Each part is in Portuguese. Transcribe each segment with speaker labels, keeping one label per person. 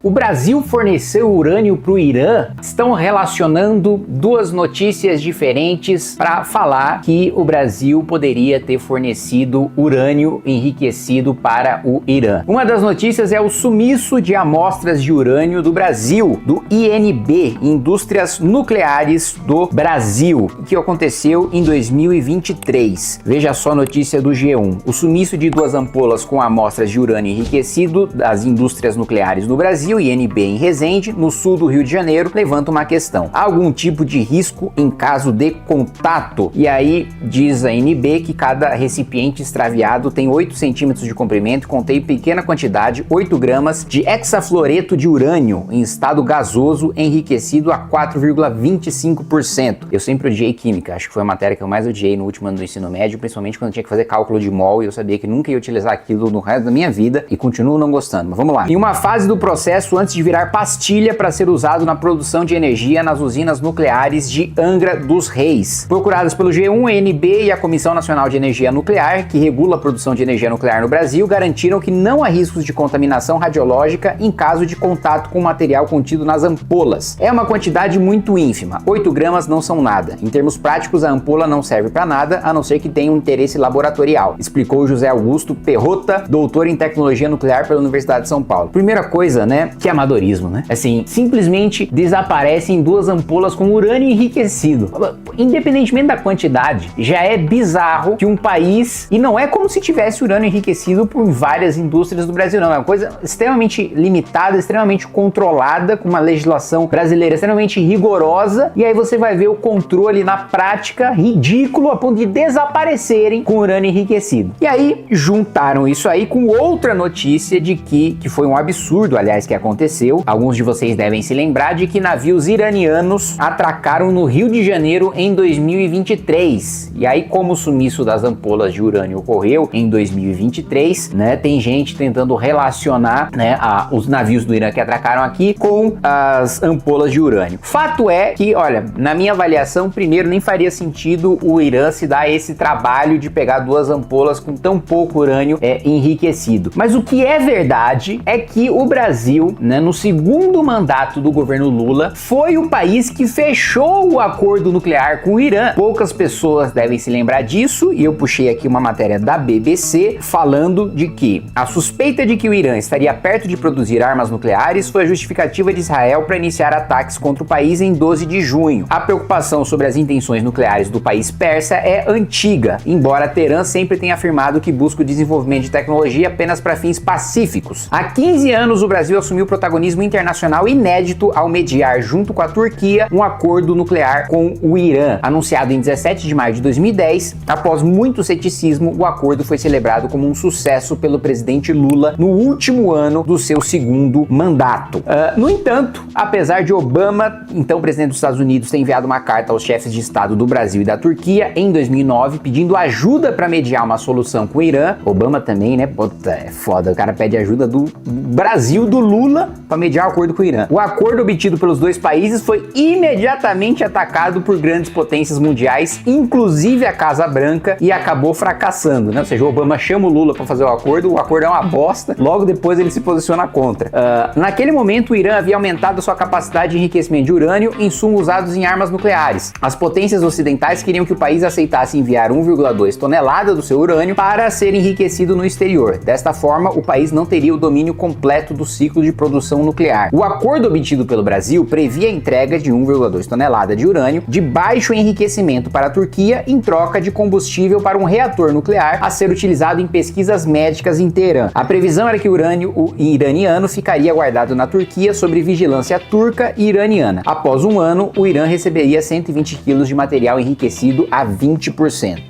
Speaker 1: O Brasil forneceu urânio para o Irã? Estão relacionando duas notícias diferentes para falar que o Brasil poderia ter fornecido urânio enriquecido para o Irã. Uma das notícias é o sumiço de amostras de urânio do Brasil, do INB, Indústrias Nucleares do Brasil, que aconteceu em 2023. Veja só a notícia do G1. O sumiço de duas ampolas com amostras de urânio enriquecido das indústrias nucleares no Brasil, INB em Resende, no sul do Rio de Janeiro, levanta uma questão. Há algum tipo de risco em caso de contato? E aí diz a INB que cada recipiente extraviado tem 8 centímetros de comprimento e contém pequena quantidade, 8 gramas, de hexafluoreto de urânio em estado gasoso enriquecido a 4,25%. Eu sempre odiei química, acho que foi a matéria que eu mais odiei no último ano do ensino médio, principalmente quando eu tinha que fazer cálculo de mol e eu sabia que nunca ia utilizar aquilo no resto da minha vida e continuo não gostando. Mas vamos lá. Em uma fase do processo antes de virar pastilha para ser usado na produção de energia nas usinas nucleares de Angra dos Reis. Procuradas pelo G1, a INB e a Comissão Nacional de Energia Nuclear, que regula a produção de energia nuclear no Brasil, garantiram que não há riscos de contaminação radiológica em caso de contato com o material contido nas ampolas. É uma quantidade muito ínfima, 8 gramas não são nada. Em termos práticos, a ampola não serve para nada, a não ser que tenha um interesse laboratorial, explicou José Augusto Perrota, doutor em tecnologia nuclear pela Universidade de São Paulo. Primeira coisa, né, que é amadorismo, né? Assim, simplesmente desaparecem duas ampolas com urânio enriquecido. Independentemente da quantidade, já é bizarro que um país, e não é como se tivesse urânio enriquecido por várias indústrias do Brasil, não, é uma coisa extremamente limitada, extremamente controlada, com uma legislação brasileira extremamente rigorosa, e aí você vai ver o controle na prática ridículo a ponto de desaparecerem com urânio enriquecido. E aí juntaram isso aí com outra notícia de que foi um absurdo, aliás, que aconteceu. Alguns de vocês devem se lembrar de que navios iranianos atracaram no Rio de Janeiro em 2023. E aí, como o sumiço das ampolas de urânio ocorreu em 2023, né, tem gente tentando relacionar, né, os navios do Irã que atracaram aqui com as ampolas de urânio. Fato é que, olha, na minha avaliação, primeiro, nem faria sentido o Irã se dar esse trabalho de pegar duas ampolas com tão pouco urânio enriquecido. Mas o que é verdade é que o Brasil, né, no segundo mandato do governo Lula, foi o país que fechou o acordo nuclear com o Irã. Poucas pessoas devem se lembrar disso, e eu puxei aqui uma matéria da BBC falando de que a suspeita de que o Irã estaria perto de produzir armas nucleares foi a justificativa de Israel para iniciar ataques contra o país em 12 de junho. A preocupação sobre as intenções nucleares do país persa é antiga, embora Teherã sempre tenha afirmado que busca o desenvolvimento de tecnologia apenas para fins pacíficos. Há 15 anos, o Brasil assumiu protagonismo internacional inédito ao mediar, junto com a Turquia, um acordo nuclear com o Irã. Anunciado em 17 de maio de 2010, após muito ceticismo, o acordo foi celebrado como um sucesso pelo presidente Lula no último ano do seu segundo mandato. No entanto, apesar de Obama, então presidente dos Estados Unidos, ter enviado uma carta aos chefes de Estado do Brasil e da Turquia em 2009, pedindo ajuda para mediar uma solução com o Irã, Obama também, né? Puta, é foda, o cara pede ajuda do Brasil, do Lula, para mediar o acordo com o Irã. O acordo obtido pelos dois países foi imediatamente atacado por grandes potências mundiais, inclusive a Casa Branca, e acabou fracassando, né? Ou seja, o Obama chama o Lula para fazer o acordo é uma bosta, logo depois ele se posiciona contra. Naquele momento, o Irã havia aumentado sua capacidade de enriquecimento de urânio, insumos usados em armas nucleares. As potências ocidentais queriam que o país aceitasse enviar 1,2 tonelada do seu urânio para ser enriquecido no exterior. Desta forma, o país não teria o domínio completo do ciclo de produção nuclear. O acordo obtido pelo Brasil previa a entrega de 1,2 tonelada de urânio de baixo enriquecimento para a Turquia em troca de combustível para um reator nuclear a ser utilizado em pesquisas médicas em Teherã. A previsão era que o urânio iraniano ficaria guardado na Turquia sob vigilância turca e iraniana. Após um ano, o Irã receberia 120 quilos de material enriquecido a 20%.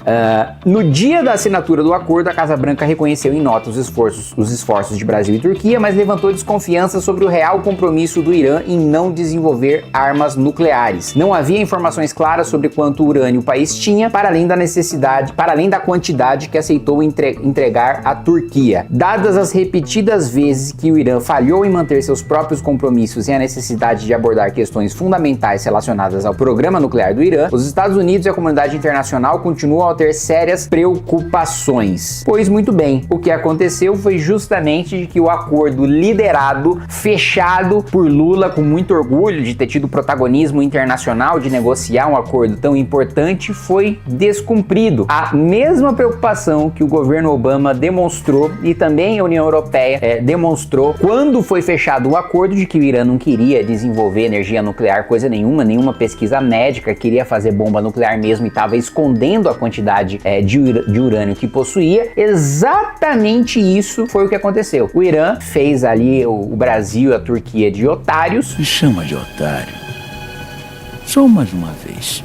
Speaker 1: No dia da assinatura do acordo, a Casa Branca reconheceu em nota os esforços de Brasil e Turquia, mas levantou desconfiança sobre o real compromisso do Irã em não desenvolver armas nucleares. Não havia informações claras sobre quanto urânio o país tinha, para além da quantidade que aceitou entregar à Turquia. Dadas as repetidas vezes que o Irã falhou em manter seus próprios compromissos e a necessidade de abordar questões fundamentais relacionadas ao programa nuclear do Irã, os Estados Unidos e a comunidade internacional continuam a ter sérias preocupações. Pois muito bem, o que aconteceu foi justamente de que o acordo liderado tratado fechado por Lula com muito orgulho de ter tido protagonismo internacional de negociar um acordo tão importante foi descumprido. A mesma preocupação que o governo Obama demonstrou e também a União Europeia demonstrou quando foi fechado o acordo de que o Irã não queria desenvolver energia nuclear, coisa nenhuma pesquisa médica, queria fazer bomba nuclear mesmo e estava escondendo a quantidade de urânio que possuía. Exatamente isso foi o que aconteceu. O Irã fez ali o Brasil e a Turquia de otários.
Speaker 2: Me chama de otário. Só mais uma vez.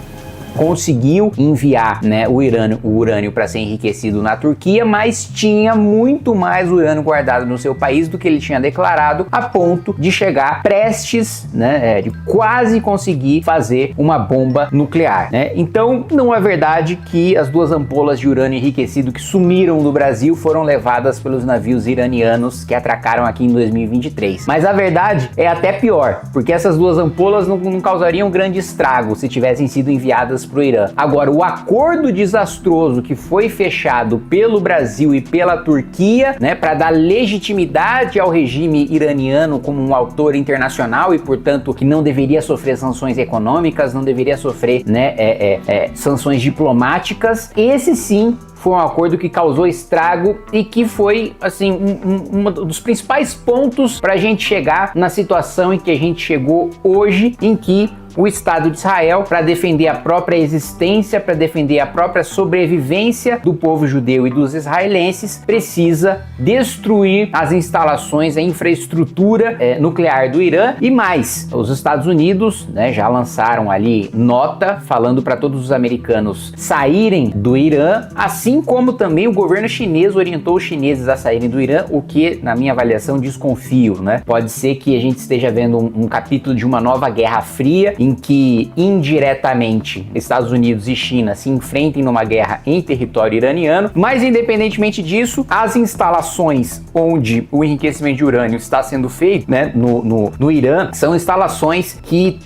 Speaker 1: Conseguiu enviar, né, o urânio para ser enriquecido na Turquia, mas tinha muito mais urânio guardado no seu país do que ele tinha declarado, a ponto de chegar prestes, né, de quase conseguir fazer uma bomba nuclear, né? Então não é verdade que as 2 ampolas de urânio enriquecido que sumiram do Brasil foram levadas pelos navios iranianos que atracaram aqui em 2023. Mas a verdade é até pior, porque essas 2 ampolas não causariam grande estrago se tivessem sido enviadas para o Irã. Agora, o acordo desastroso que foi fechado pelo Brasil e pela Turquia, né, para dar legitimidade ao regime iraniano como um autor internacional e, portanto, que não deveria sofrer sanções econômicas, não deveria sofrer, né, sanções diplomáticas, esse sim foi um acordo que causou estrago e que foi, assim, um dos principais pontos para a gente chegar na situação em que a gente chegou hoje, em que o Estado de Israel, para defender a própria existência, para defender a própria sobrevivência do povo judeu e dos israelenses, precisa destruir as instalações, a infraestrutura nuclear do Irã. E mais, os Estados Unidos, né, já lançaram ali nota falando para todos os americanos saírem do Irã, assim como também o governo chinês orientou os chineses a saírem do Irã, o que, na minha avaliação, desconfio, né? Pode ser que a gente esteja vendo um capítulo de uma nova Guerra Fria, em que indiretamente Estados Unidos e China se enfrentem numa guerra em território iraniano, mas independentemente disso, as instalações onde o enriquecimento de urânio está sendo feito, né, no Irã, são instalações que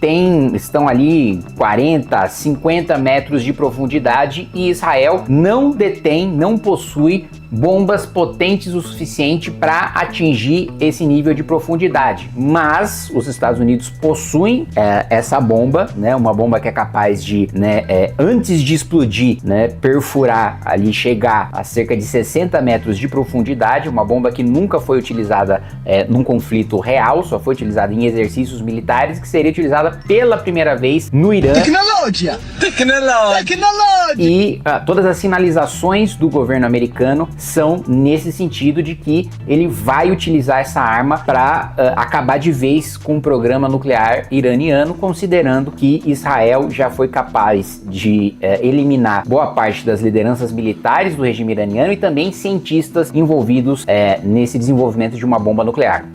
Speaker 1: estão ali 40, 50 metros de profundidade e Israel não possui bombas potentes o suficiente para atingir esse nível de profundidade, mas os Estados Unidos possuem essa bomba, né, uma bomba que é capaz de, né, antes de explodir, né, perfurar ali, chegar a cerca de 60 metros de profundidade, uma bomba que nunca foi utilizada num conflito real, só foi utilizada em exercícios militares, que seria utilizada pela primeira vez no Irã.
Speaker 2: Tecnologia!
Speaker 1: E todas as sinalizações do governo americano são nesse sentido de que ele vai utilizar essa arma para acabar de vez com o programa nuclear iraniano, considerando que Israel já foi capaz de eliminar boa parte das lideranças militares do regime iraniano e também cientistas envolvidos nesse desenvolvimento de uma bomba nuclear.